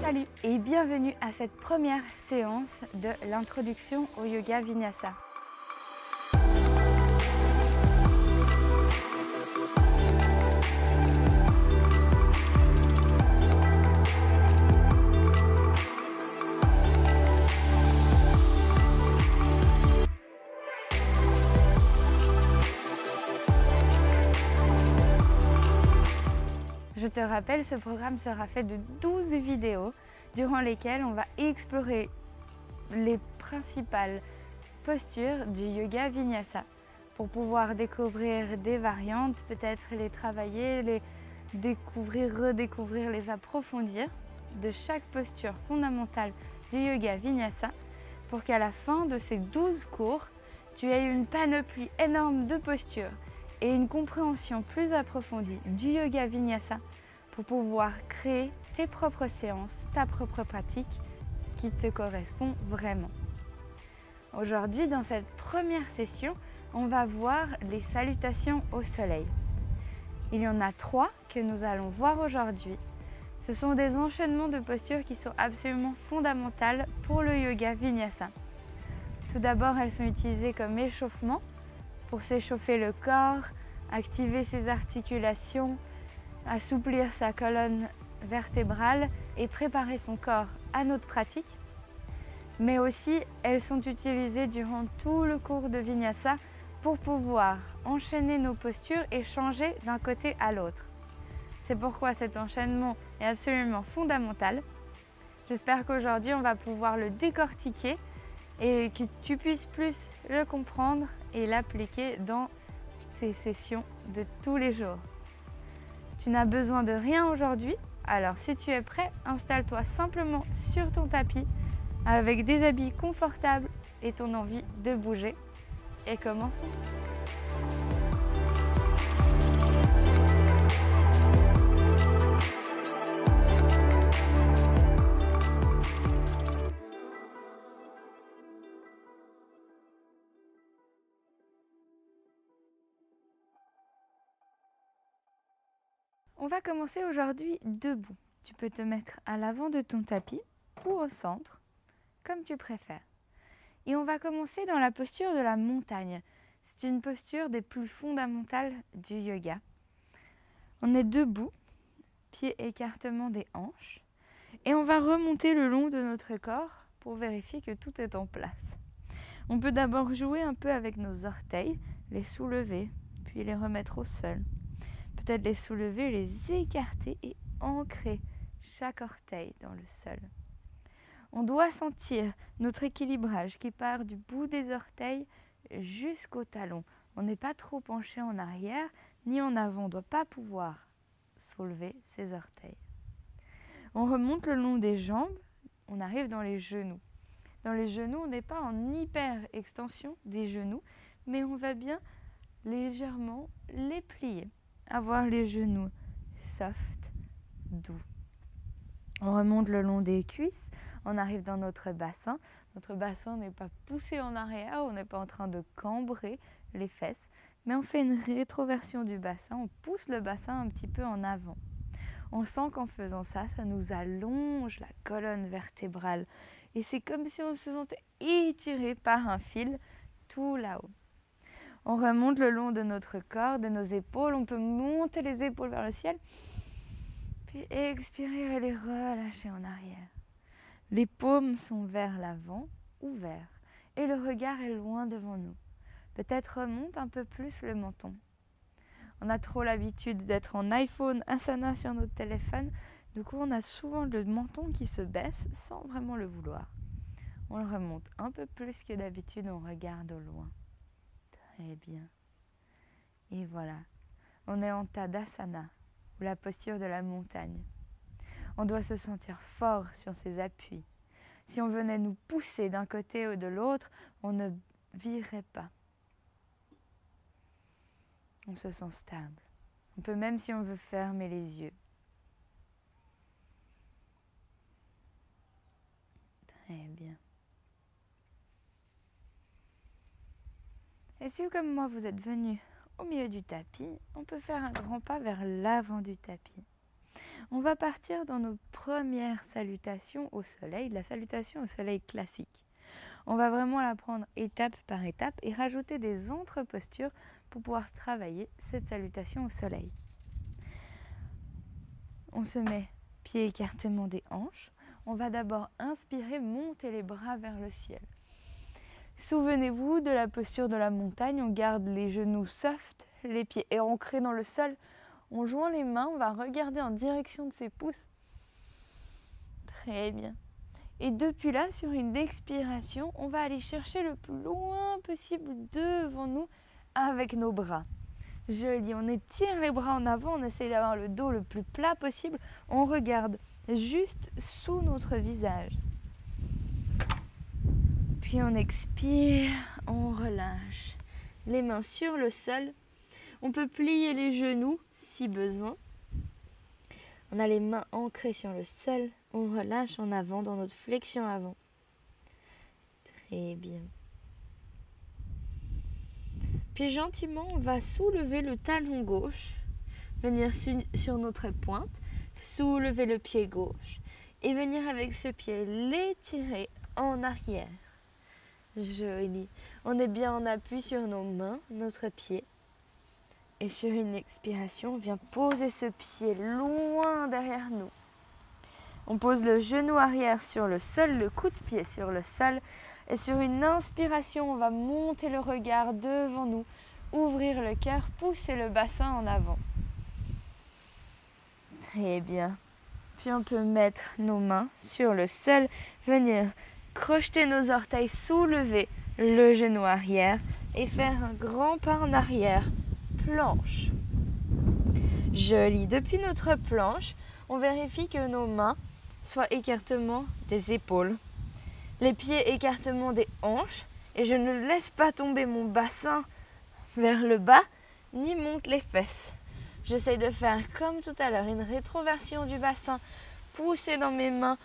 Salut et bienvenue à cette première séance de l'introduction au yoga vinyasa. Je te rappelle, ce programme sera fait de 12 vidéos durant lesquelles on va explorer les principales postures du yoga vinyasa pour pouvoir découvrir des variantes, peut-être les travailler, les découvrir, redécouvrir, les approfondir de chaque posture fondamentale du yoga vinyasa pour qu'à la fin de ces 12 cours, tu aies une panoplie énorme de postures et une compréhension plus approfondie du yoga vinyasa pour pouvoir créer tes propres séances, ta propre pratique qui te correspond vraiment. Aujourd'hui, dans cette première session, on va voir les salutations au soleil. Il y en a 3 que nous allons voir aujourd'hui. Ce sont des enchaînements de postures qui sont absolument fondamentales pour le yoga vinyasa. Tout d'abord, elles sont utilisées comme échauffement pour s'échauffer le corps, activer ses articulations, assouplir sa colonne vertébrale et préparer son corps à notre pratique. Mais aussi, elles sont utilisées durant tout le cours de Vinyasa pour pouvoir enchaîner nos postures et changer d'un côté à l'autre. C'est pourquoi cet enchaînement est absolument fondamental. J'espère qu'aujourd'hui, on va pouvoir le décortiquer et que tu puisses plus le comprendre et l'appliquer dans tes sessions de tous les jours. Tu n'as besoin de rien aujourd'hui, alors si tu es prêt, installe-toi simplement sur ton tapis avec des habits confortables et ton envie de bouger. Et commençons! On va commencer aujourd'hui debout. Tu peux te mettre à l'avant de ton tapis ou au centre, comme tu préfères. Et on va commencer dans la posture de la montagne. C'est une posture des plus fondamentales du yoga. On est debout, pied écartement des hanches, et on va remonter le long de notre corps pour vérifier que tout est en place. On peut d'abord jouer un peu avec nos orteils, les soulever, puis les remettre au sol. Peut-être les soulever, les écarter et ancrer chaque orteil dans le sol. On doit sentir notre équilibrage qui part du bout des orteils jusqu'au talon. On n'est pas trop penché en arrière ni en avant. On ne doit pas pouvoir soulever ses orteils. On remonte le long des jambes. On arrive dans les genoux. Dans les genoux, on n'est pas en hyper extension des genoux, mais on va bien légèrement les plier. Avoir les genoux soft, doux. On remonte le long des cuisses, on arrive dans notre bassin. Notre bassin n'est pas poussé en arrière, on n'est pas en train de cambrer les fesses, mais on fait une rétroversion du bassin, on pousse le bassin un petit peu en avant. On sent qu'en faisant ça, ça nous allonge la colonne vertébrale. Et c'est comme si on se sentait étiré par un fil tout là-haut. On remonte le long de notre corps, de nos épaules. On peut monter les épaules vers le ciel. Puis expirer et les relâcher en arrière. Les paumes sont vers l'avant, ouverts. Et le regard est loin devant nous. Peut-être remonte un peu plus le menton. On a trop l'habitude d'être en iPhone, Asana sur notre téléphone. Du coup, on a souvent le menton qui se baisse sans vraiment le vouloir. On le remonte un peu plus que d'habitude, on regarde au loin. Très bien. Et voilà, on est en Tadasana, ou la posture de la montagne. On doit se sentir fort sur ses appuis. Si on venait nous pousser d'un côté ou de l'autre, on ne virerait pas. On se sent stable. On peut même, si on veut, fermer les yeux. Très bien. Et si, comme moi, vous êtes venu au milieu du tapis, on peut faire un grand pas vers l'avant du tapis. On va partir dans nos premières salutations au soleil, la salutation au soleil classique. On va vraiment la prendre étape par étape et rajouter des entre-postures pour pouvoir travailler cette salutation au soleil. On se met pied écartement des hanches. On va d'abord inspirer, monter les bras vers le ciel. Souvenez-vous de la posture de la montagne. On garde les genoux soft, les pieds ancrés dans le sol. On joint les mains, on va regarder en direction de ses pouces. Très bien. Et depuis là, sur une expiration, on va aller chercher le plus loin possible devant nous avec nos bras. Joli, on étire les bras en avant, on essaye d'avoir le dos le plus plat possible. On regarde juste sous notre visage. Puis on expire, on relâche. Les mains sur le sol. On peut plier les genoux si besoin. On a les mains ancrées sur le sol. On relâche en avant dans notre flexion avant. Très bien. Puis gentiment, on va soulever le talon gauche, venir sur notre pointe, soulever le pied gauche et venir avec ce pied l'étirer en arrière. Joli. On est bien en appui sur nos mains, notre pied. Et sur une expiration, on vient poser ce pied loin derrière nous. On pose le genou arrière sur le sol, le coup de pied sur le sol. Et sur une inspiration, on va monter le regard devant nous, ouvrir le cœur, pousser le bassin en avant. Très bien. Puis on peut mettre nos mains sur le sol, venir crocheter nos orteils, soulever le genou arrière et faire un grand pas en arrière. Planche. Joli. Depuis notre planche, on vérifie que nos mains soient écartement des épaules. Les pieds écartement des hanches et je ne laisse pas tomber mon bassin vers le bas ni monte les fesses. J'essaye de faire comme tout à l'heure, une rétroversion du bassin, pousser dans mes mains,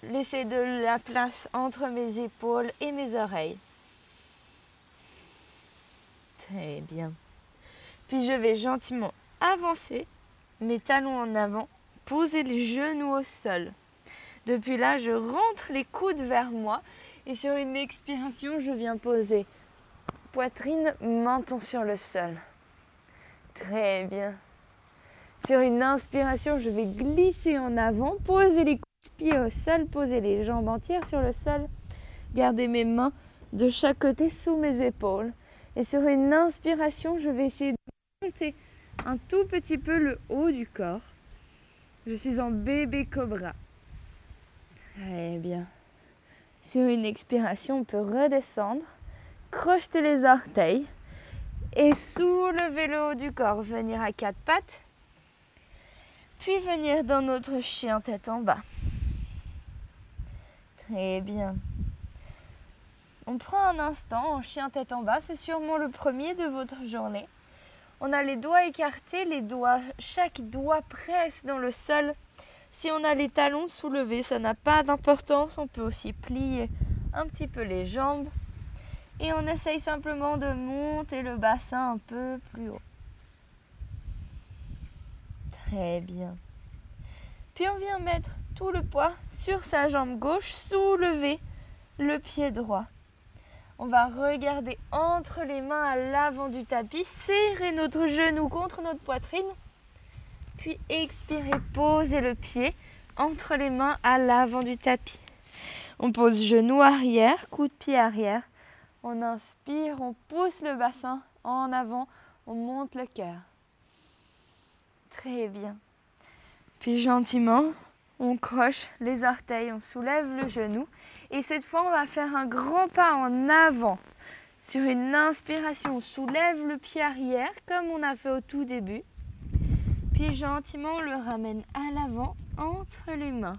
laisser de la place entre mes épaules et mes oreilles. Très bien. Puis je vais gentiment avancer, mes talons en avant, poser les genoux au sol. Depuis là, je rentre les coudes vers moi et sur une expiration, je viens poser poitrine, menton sur le sol. Très bien. Sur une inspiration, je vais glisser en avant, poser les coudes de pied au sol, poser les jambes entières sur le sol, garder mes mains de chaque côté sous mes épaules. Et sur une inspiration, je vais essayer de monter un tout petit peu le haut du corps. Je suis en bébé cobra. Très bien. Sur une expiration, on peut redescendre, crocheter les orteils et soulever le haut du corps. Venir à quatre pattes, puis venir dans notre chien tête en bas. Très bien. On prend un instant en chien tête en bas, c'est sûrement le premier de votre journée. On a les doigts écartés, chaque doigt presse dans le sol. Si on a les talons soulevés, ça n'a pas d'importance. On peut aussi plier un petit peu les jambes. Et on essaye simplement de monter le bassin un peu plus haut. Très bien. Puis on vient mettre tout le poids sur sa jambe gauche, soulever le pied droit. On va regarder entre les mains à l'avant du tapis, serrer notre genou contre notre poitrine. Puis expirer, poser le pied entre les mains à l'avant du tapis. On pose genou arrière, coup de pied arrière. On inspire, on pousse le bassin en avant, on monte le cœur. Très bien. Puis gentiment, on croche les orteils, on soulève le genou. Et cette fois, on va faire un grand pas en avant. Sur une inspiration, on soulève le pied arrière comme on a fait au tout début. Puis gentiment, on le ramène à l'avant entre les mains.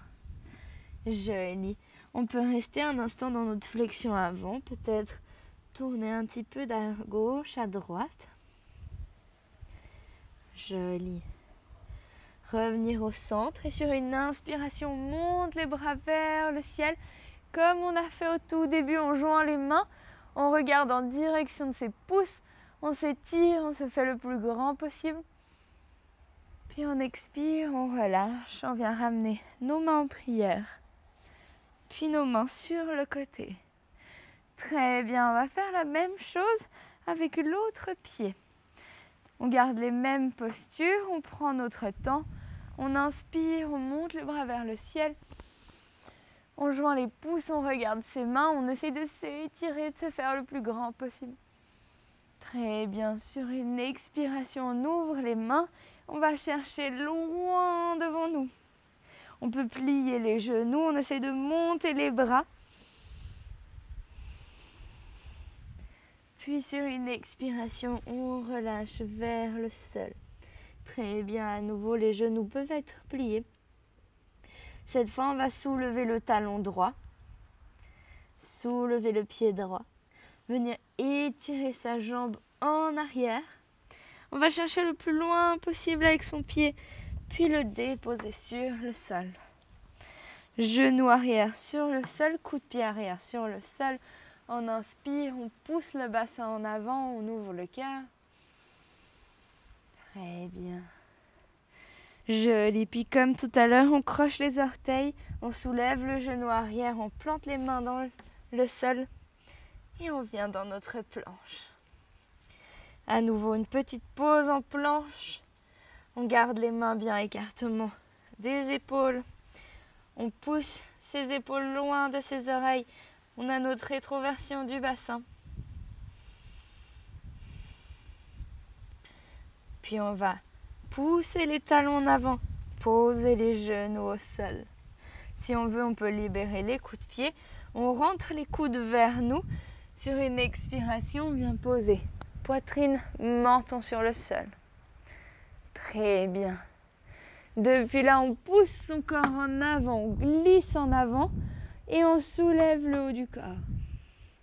Joli. On peut rester un instant dans notre flexion avant, peut-être tourner un petit peu de gauche à droite. Joli. Revenir au centre et sur une inspiration, on monte les bras vers le ciel. Comme on a fait au tout début, on joint les mains, on regarde en direction de ses pouces, on s'étire, on se fait le plus grand possible. Puis on expire, on relâche, on vient ramener nos mains en prière. Puis nos mains sur le côté. Très bien, on va faire la même chose avec l'autre pied. On garde les mêmes postures, on prend notre temps. On inspire, on monte les bras vers le ciel. On joint les pouces, on regarde ses mains, on essaie de s'étirer, de se faire le plus grand possible. Très bien, sur une expiration, on ouvre les mains. On va chercher loin devant nous. On peut plier les genoux, on essaie de monter les bras. Puis sur une expiration, on relâche vers le sol. Très bien, à nouveau, les genoux peuvent être pliés. Cette fois, on va soulever le talon droit. Soulever le pied droit. Venir étirer sa jambe en arrière. On va chercher le plus loin possible avec son pied, puis le déposer sur le sol. Genou arrière sur le sol, coup de pied arrière sur le sol. On inspire, on pousse le bassin en avant, on ouvre le cœur. Très bien. Joli. Puis comme tout à l'heure, on croche les orteils, on soulève le genou arrière, on plante les mains dans le sol et on vient dans notre planche. À nouveau, une petite pause en planche. On garde les mains bien écartement des épaules. On pousse ses épaules loin de ses oreilles. On a notre rétroversion du bassin. Puis on va pousser les talons en avant, poser les genoux au sol. Si on veut, on peut libérer les coups de pied. On rentre les coudes vers nous. Sur une expiration, on vient poser poitrine, menton sur le sol. Très bien. Depuis là, on pousse son corps en avant, on glisse en avant et on soulève le haut du corps.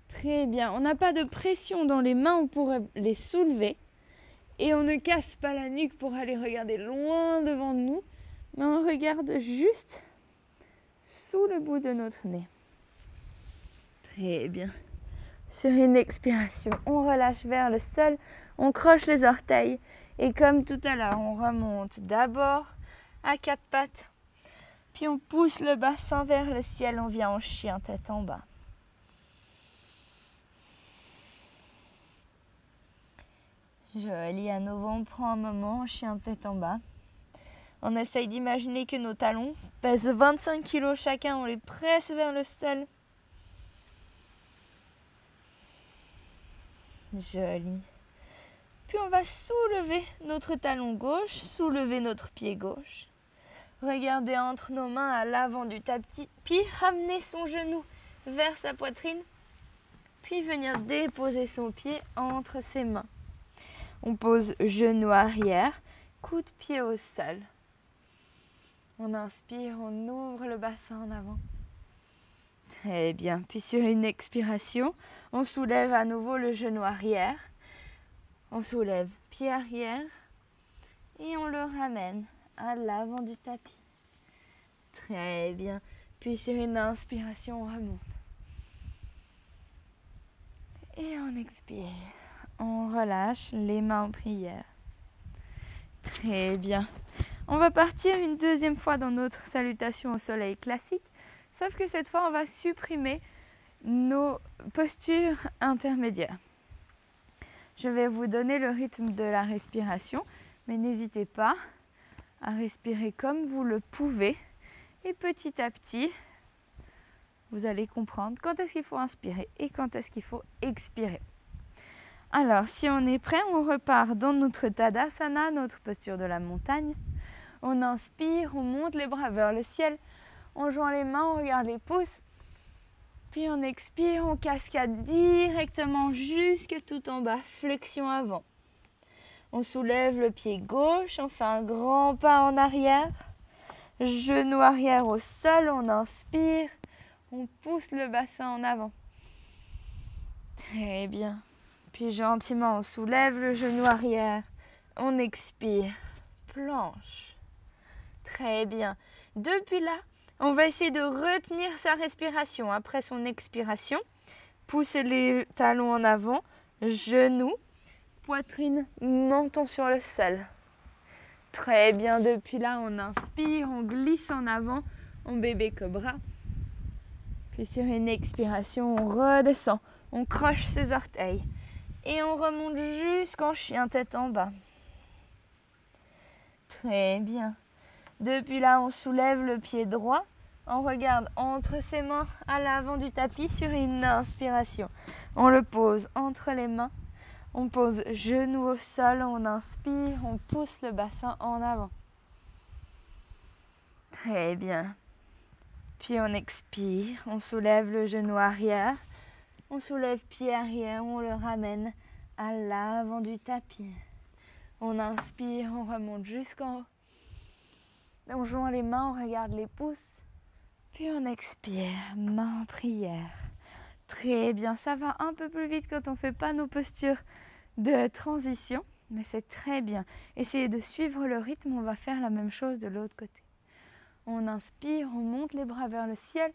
Très bien. On n'a pas de pression dans les mains, on pourrait les soulever. Et on ne casse pas la nuque pour aller regarder loin devant nous, mais on regarde juste sous le bout de notre nez. Très bien. Sur une expiration, on relâche vers le sol, on croche les orteils et comme tout à l'heure, on remonte d'abord à quatre pattes, puis on pousse le bassin vers le ciel, on vient en chien tête en bas. Joli, à nouveau, on prend un moment, chien tête en bas. On essaye d'imaginer que nos talons pèsent 25 kg chacun, on les presse vers le sol. Joli. Puis on va soulever notre talon gauche, soulever notre pied gauche. Regardez entre nos mains à l'avant du tapis, puis ramener son genou vers sa poitrine, puis venir déposer son pied entre ses mains. On pose genou arrière, coup de pied au sol. On inspire, on ouvre le bassin en avant. Très bien. Puis sur une expiration, on soulève à nouveau le genou arrière. On soulève pied arrière et on le ramène à l'avant du tapis. Très bien. Puis sur une inspiration, on remonte. Et on expire. On relâche les mains en prière. Très bien. On va partir une deuxième fois dans notre salutation au soleil classique, sauf que cette fois, on va supprimer nos postures intermédiaires. Je vais vous donner le rythme de la respiration, mais n'hésitez pas à respirer comme vous le pouvez. Et petit à petit, vous allez comprendre quand est-ce qu'il faut inspirer et quand est-ce qu'il faut expirer. Alors, si on est prêt, on repart dans notre Tadasana, notre posture de la montagne. On inspire, on monte les bras vers le ciel, on joint les mains, on regarde les pouces. Puis on expire, on cascade directement jusque tout en bas, flexion avant. On soulève le pied gauche, on fait un grand pas en arrière. Genou arrière au sol, on inspire, on pousse le bassin en avant. Très bien. Puis gentiment, on soulève le genou arrière, on expire, planche. Très bien. Depuis là, on va essayer de retenir sa respiration. Après son expiration, pousser les talons en avant, genoux, poitrine, menton sur le sol. Très bien, depuis là, on inspire, on glisse en avant, en bébé cobra. Puis sur une expiration, on redescend, on croche ses orteils. Et on remonte jusqu'en chien tête en bas. Très bien. Depuis là, on soulève le pied droit. On regarde entre ses mains à l'avant du tapis sur une inspiration. On le pose entre les mains. On pose genou au sol, on inspire, on pousse le bassin en avant. Très bien. Puis on expire, on soulève le genou arrière. On soulève pied arrière, on le ramène à l'avant du tapis. On inspire, on remonte jusqu'en haut. On joint les mains, on regarde les pouces. Puis on expire, main en prière. Très bien, ça va un peu plus vite quand on ne fait pas nos postures de transition, mais c'est très bien. Essayez de suivre le rythme, on va faire la même chose de l'autre côté. On inspire, on monte les bras vers le ciel.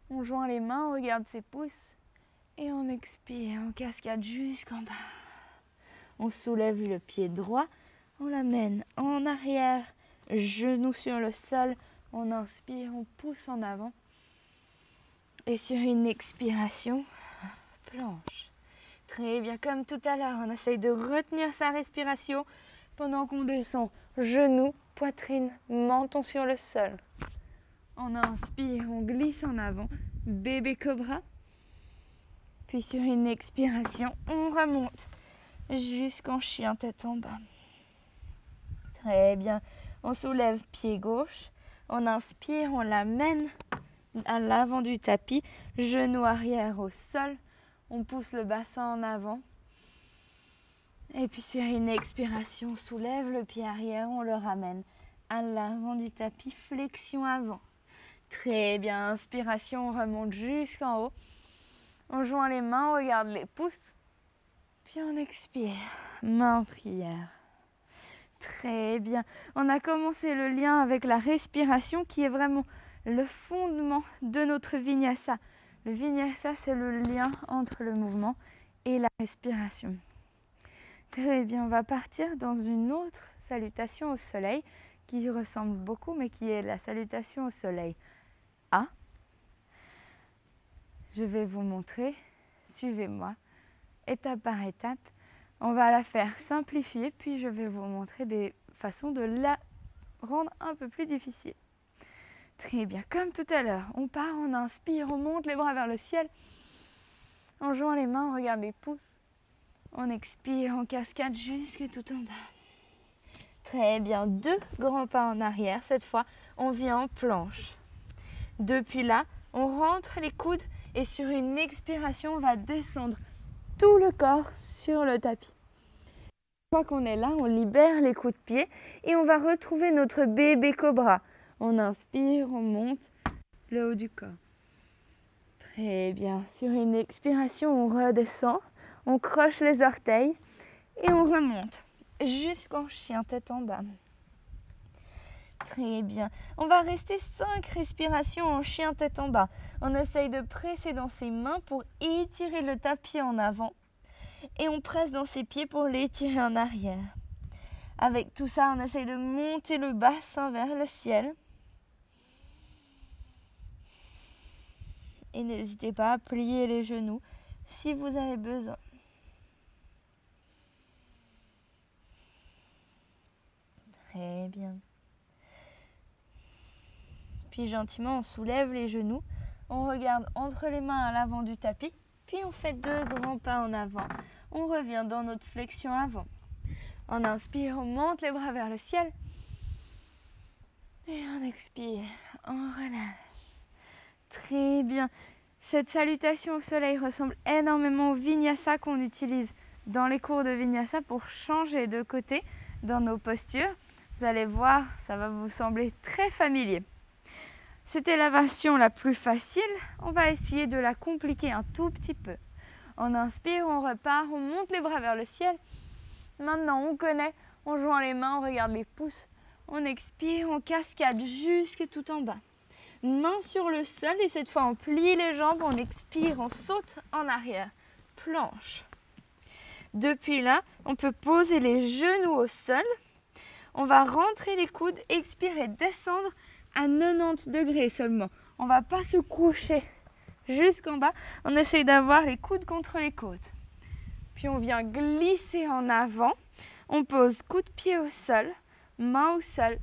On joint les mains, on regarde ses pouces. Et on expire, on cascade jusqu'en bas. On soulève le pied droit, on l'amène en arrière, genou sur le sol. On inspire, on pousse en avant. Et sur une expiration, planche. Très bien, comme tout à l'heure, on essaye de retenir sa respiration pendant qu'on descend. Genoux, poitrine, menton sur le sol. On inspire, on glisse en avant. Bébé cobra. Puis sur une expiration, on remonte jusqu'en chien tête en bas. Très bien. On soulève pied gauche. On inspire, on l'amène à l'avant du tapis. Genou arrière au sol. On pousse le bassin en avant. Et puis sur une expiration, on soulève le pied arrière, on le ramène à l'avant du tapis. Flexion avant. Très bien. Inspiration, on remonte jusqu'en haut. On joint les mains, on regarde les pouces. Puis on expire. Main en prière. Très bien. On a commencé le lien avec la respiration qui est vraiment le fondement de notre vinyasa. Le vinyasa, c'est le lien entre le mouvement et la respiration. Très bien, on va partir dans une autre salutation au soleil qui ressemble beaucoup, mais qui est la salutation au soleil A. Je vais vous montrer, suivez-moi, étape par étape. On va la faire simplifier, puis je vais vous montrer des façons de la rendre un peu plus difficile. Très bien, comme tout à l'heure, on part, on inspire, on monte les bras vers le ciel. On joint les mains, on regarde les pouces. On expire, on cascade jusque tout en bas. Très bien, 2 grands pas en arrière. Cette fois, on vient en planche. Depuis là, on rentre les coudes et sur une expiration, on va descendre tout le corps sur le tapis. Une fois qu'on est là, on libère les coups de pied et on va retrouver notre bébé cobra. On inspire, on monte le haut du corps. Très bien. Sur une expiration, on redescend, on croche les orteils et on remonte jusqu'en chien tête en bas. Très bien. On va rester 5 respirations en chien tête en bas. On essaye de presser dans ses mains pour étirer le tapis en avant. Et on presse dans ses pieds pour l'étirer en arrière. Avec tout ça, on essaye de monter le bassin vers le ciel. Et n'hésitez pas à plier les genoux si vous avez besoin. Très bien. Puis gentiment, on soulève les genoux. On regarde entre les mains à l'avant du tapis. Puis on fait 2 grands pas en avant. On revient dans notre flexion avant. On inspire, on monte les bras vers le ciel. Et on expire, on relâche. Très bien. Cette salutation au soleil ressemble énormément au vinyasa qu'on utilise dans les cours de vinyasa pour changer de côté dans nos postures. Vous allez voir, ça va vous sembler très familier. C'était la version la plus facile. On va essayer de la compliquer un tout petit peu. On inspire, on repart, on monte les bras vers le ciel. Maintenant, on connaît, on joint les mains, on regarde les pouces. On expire, on cascade jusque tout en bas. Main sur le sol et cette fois, on plie les jambes, on expire, on saute en arrière. Planche. Depuis là, on peut poser les genoux au sol. On va rentrer les coudes, expirer, descendre à 90 degrés seulement. On ne va pas se coucher jusqu'en bas. On essaye d'avoir les coudes contre les côtes. Puis on vient glisser en avant. On pose coup de pied au sol, main au sol.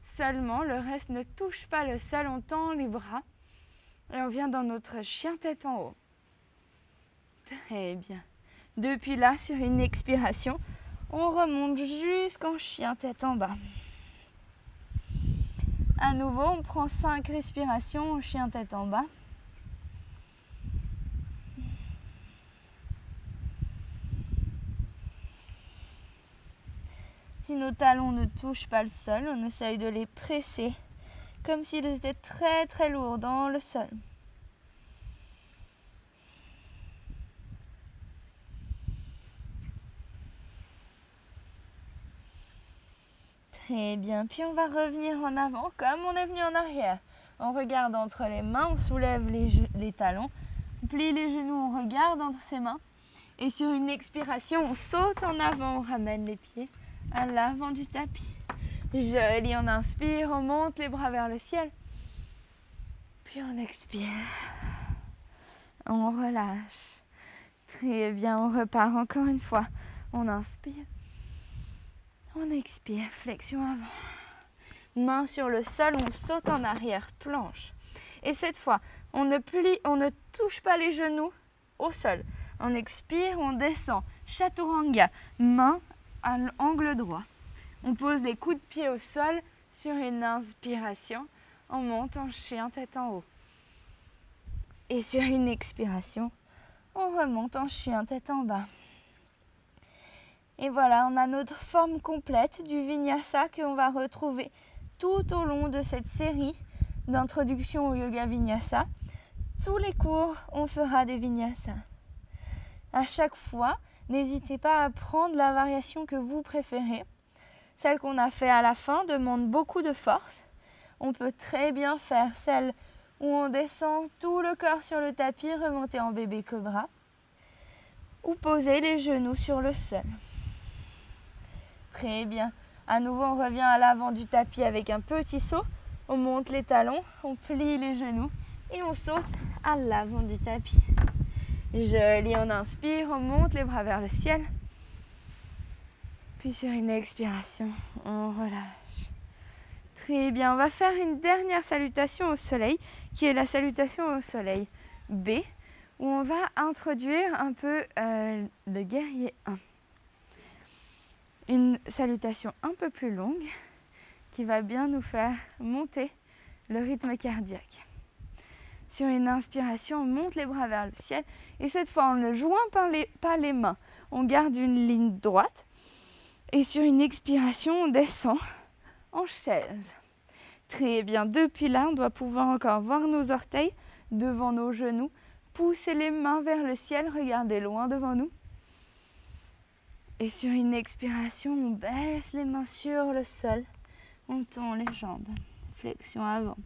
Seulement, le reste ne touche pas le sol. On tend les bras et on vient dans notre chien tête en haut. Très bien. Depuis là, sur une expiration, on remonte jusqu'en chien tête en bas. À nouveau, on prend 5 respirations en chien tête en bas. Si nos talons ne touchent pas le sol, on essaye de les presser comme s'ils étaient très très lourds dans le sol. Très bien, puis on va revenir en avant comme on est venu en arrière. On regarde entre les mains, on soulève les talons, on plie les genoux, on regarde entre ses mains. Et sur une expiration, on saute en avant, on ramène les pieds à l'avant du tapis. Joli, on inspire, on monte les bras vers le ciel. Puis on expire, on relâche. Très bien, on repart encore une fois. On inspire. On expire, flexion avant. Main sur le sol, on saute en arrière, planche. Et cette fois, on ne touche pas les genoux au sol. On expire, on descend. Chaturanga, main à l'angle droit. On pose les coups de pied au sol sur une inspiration. On monte en chien tête en haut. Et sur une expiration, on remonte en chien tête en bas. Et voilà, on a notre forme complète du Vinyasa qu'on va retrouver tout au long de cette série d'introduction au yoga Vinyasa. Tous les cours, on fera des Vinyasa. À chaque fois, n'hésitez pas à prendre la variation que vous préférez. Celle qu'on a fait à la fin demande beaucoup de force. On peut très bien faire celle où on descend tout le corps sur le tapis, remonter en bébé cobra, ou poser les genoux sur le sol. Très bien. À nouveau, on revient à l'avant du tapis avec un petit saut. On monte les talons, on plie les genoux et on saute à l'avant du tapis. Joli, on inspire, on monte les bras vers le ciel. Puis sur une expiration, on relâche. Très bien, on va faire une dernière salutation au soleil, qui est la salutation au soleil B, où on va introduire un peu le guerrier 1. Une salutation un peu plus longue qui va bien nous faire monter le rythme cardiaque. Sur une inspiration, on monte les bras vers le ciel et cette fois on ne joint pas les mains. On garde une ligne droite et sur une expiration, on descend en chaise. Très bien, depuis là, on doit pouvoir encore voir nos orteils devant nos genoux, pousser les mains vers le ciel, regarder loin devant nous. Et sur une expiration, on baisse les mains sur le sol. On tend les jambes. Flexion avant.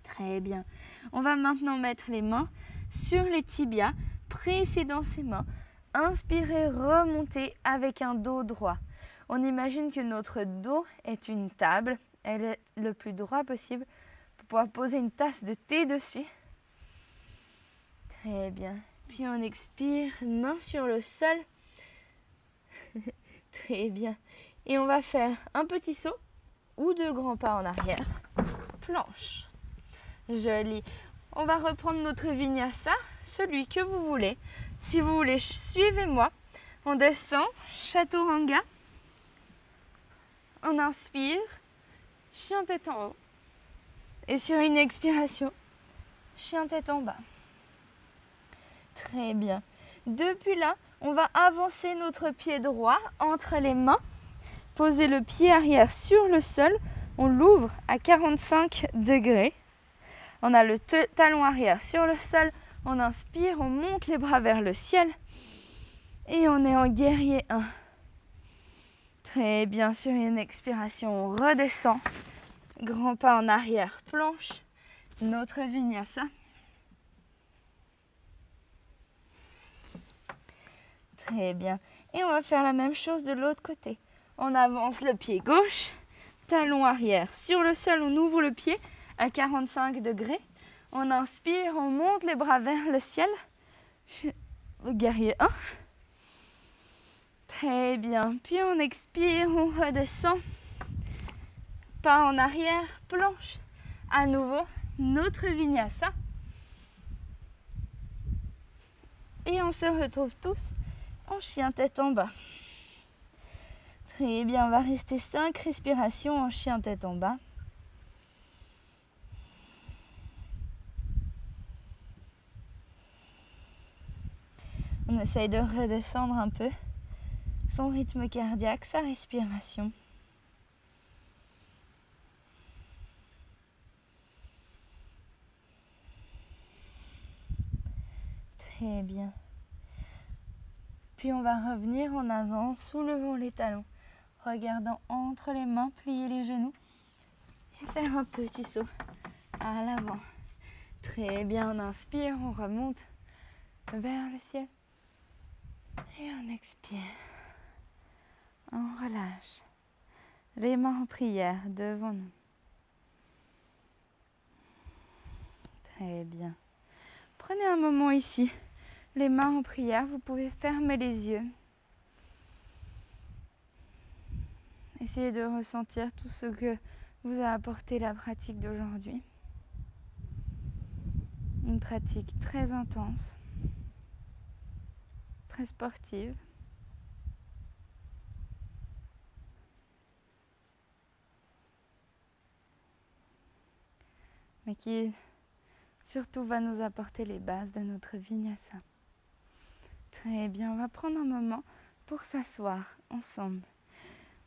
Très bien. On va maintenant mettre les mains sur les tibias, presser dans ses mains. Inspirez, remontez avec un dos droit. On imagine que notre dos est une table. Elle est le plus droit possible pour pouvoir poser une tasse de thé dessus. Très bien. Puis on expire, main sur le sol. Très bien. Et on va faire un petit saut ou 2 grands pas en arrière. Planche. Joli. On va reprendre notre Vinyasa, celui que vous voulez. Si vous voulez, suivez-moi. On descend, Chaturanga. On inspire, chien tête en haut. Et sur une expiration, chien tête en bas. Très bien. Depuis là, on va avancer notre pied droit entre les mains, poser le pied arrière sur le sol, on l'ouvre à 45 degrés. On a le talon arrière sur le sol, on inspire, on monte les bras vers le ciel et on est en guerrier 1. Très bien, sur une expiration, on redescend, grand pas en arrière, planche, notre Vinyasa. Très bien. Et on va faire la même chose de l'autre côté. On avance le pied gauche, talon arrière. Sur le sol, on ouvre le pied à 45 degrés. On inspire, on monte les bras vers le ciel. Guerrier 1. Très bien. Puis on expire, on redescend. Pas en arrière, planche. À nouveau, notre vinyasa. Et on se retrouve tous en chien tête en bas. Très bien, on va rester 5 respirations en chien tête en bas. On essaye de redescendre un peu son rythme cardiaque, sa respiration. Très bien. Puis on va revenir en avant, soulevons les talons, regardant entre les mains, plier les genoux et faire un petit saut à l'avant. Très bien, on inspire, on remonte vers le ciel et on expire. On relâche les mains en prière devant nous. Très bien. Prenez un moment ici. Les mains en prière, vous pouvez fermer les yeux. Essayez de ressentir tout ce que vous a apporté la pratique d'aujourd'hui. Une pratique très intense, très sportive. Mais qui surtout va nous apporter les bases de notre vinyasa. Très bien, on va prendre un moment pour s'asseoir ensemble.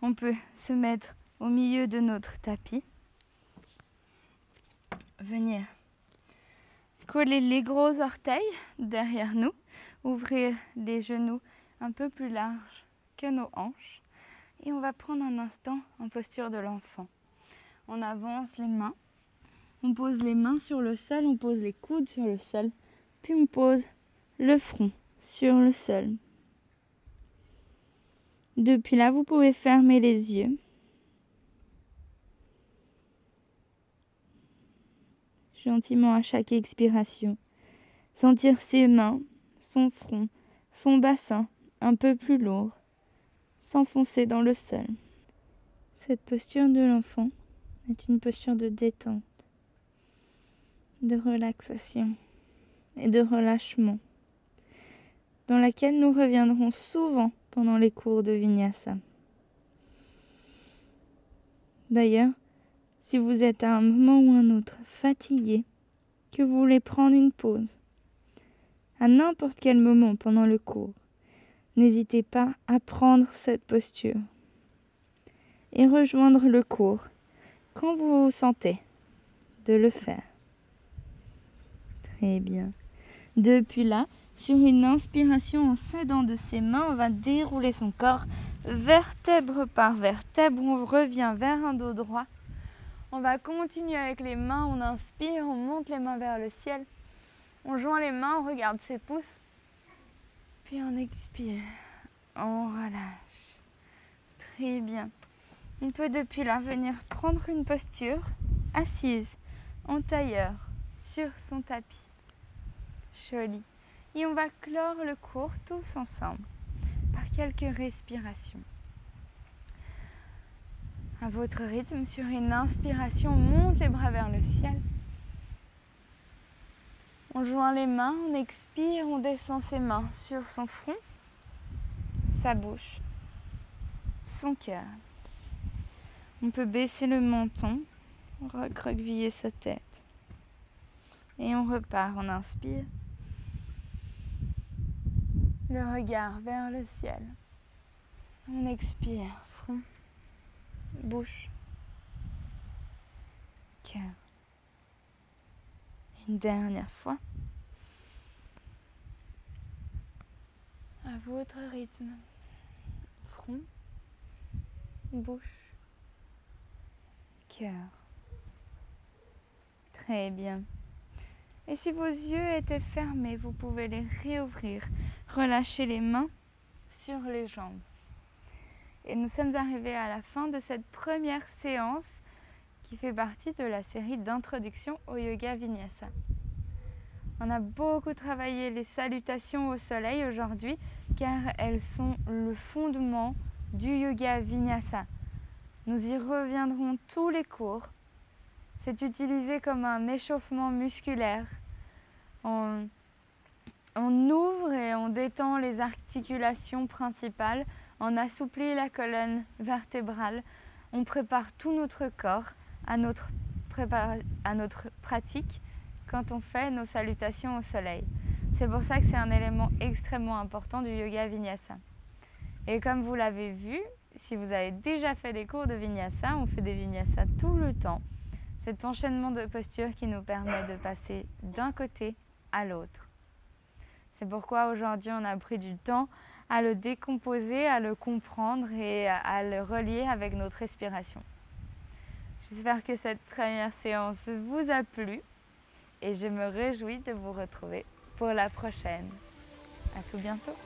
On peut se mettre au milieu de notre tapis. Venir coller les gros orteils derrière nous. Ouvrir les genoux un peu plus larges que nos hanches. Et on va prendre un instant en posture de l'enfant. On avance les mains. On pose les mains sur le sol, on pose les coudes sur le sol, puis on pose le front sur le sol. Depuis là, vous pouvez fermer les yeux. Gentiment à chaque expiration. Sentir ses mains, son front, son bassin un peu plus lourd, s'enfoncer dans le sol. Cette posture de l'enfant est une posture de détente, de relaxation et de relâchement, dans laquelle nous reviendrons souvent pendant les cours de Vinyasa. D'ailleurs, si vous êtes à un moment ou un autre fatigué, que vous voulez prendre une pause, à n'importe quel moment pendant le cours, n'hésitez pas à prendre cette posture et rejoindre le cours quand vous vous sentez de le faire. Très bien. Depuis là, sur une inspiration en s'aidant de ses mains, on va dérouler son corps vertèbre par vertèbre. On revient vers un dos droit. On va continuer avec les mains. On inspire, on monte les mains vers le ciel. On joint les mains, on regarde ses pouces. Puis on expire. On relâche. Très bien. On peut depuis là venir prendre une posture assise en tailleur sur son tapis. Joli. Et on va clore le cours tous ensemble par quelques respirations. À votre rythme, sur une inspiration, on monte les bras vers le ciel. On joint les mains, on expire, on descend ses mains sur son front, sa bouche, son cœur. On peut baisser le menton, recroqueviller sa tête. Et on repart, on inspire. Le regard vers le ciel. On expire, front, bouche, cœur. Une dernière fois. À votre rythme. Front, bouche, cœur. Très bien. Et si vos yeux étaient fermés, vous pouvez les réouvrir. Relâchez les mains sur les jambes. Et nous sommes arrivés à la fin de cette première séance qui fait partie de la série d'introduction au yoga vinyasa. On a beaucoup travaillé les salutations au soleil aujourd'hui car elles sont le fondement du yoga vinyasa. Nous y reviendrons tous les cours. C'est utilisé comme un échauffement musculaire. On ouvre et on détend les articulations principales, on assouplit la colonne vertébrale, on prépare tout notre corps à notre pratique quand on fait nos salutations au soleil. C'est pour ça que c'est un élément extrêmement important du yoga vinyasa. Et comme vous l'avez vu, si vous avez déjà fait des cours de vinyasa, on fait des vinyasa tout le temps. Cet enchaînement de postures qui nous permet de passer d'un côté à l'autre. C'est pourquoi aujourd'hui on a pris du temps à le décomposer, à le comprendre et à le relier avec notre respiration. J'espère que cette première séance vous a plu et je me réjouis de vous retrouver pour la prochaine. À tout bientôt.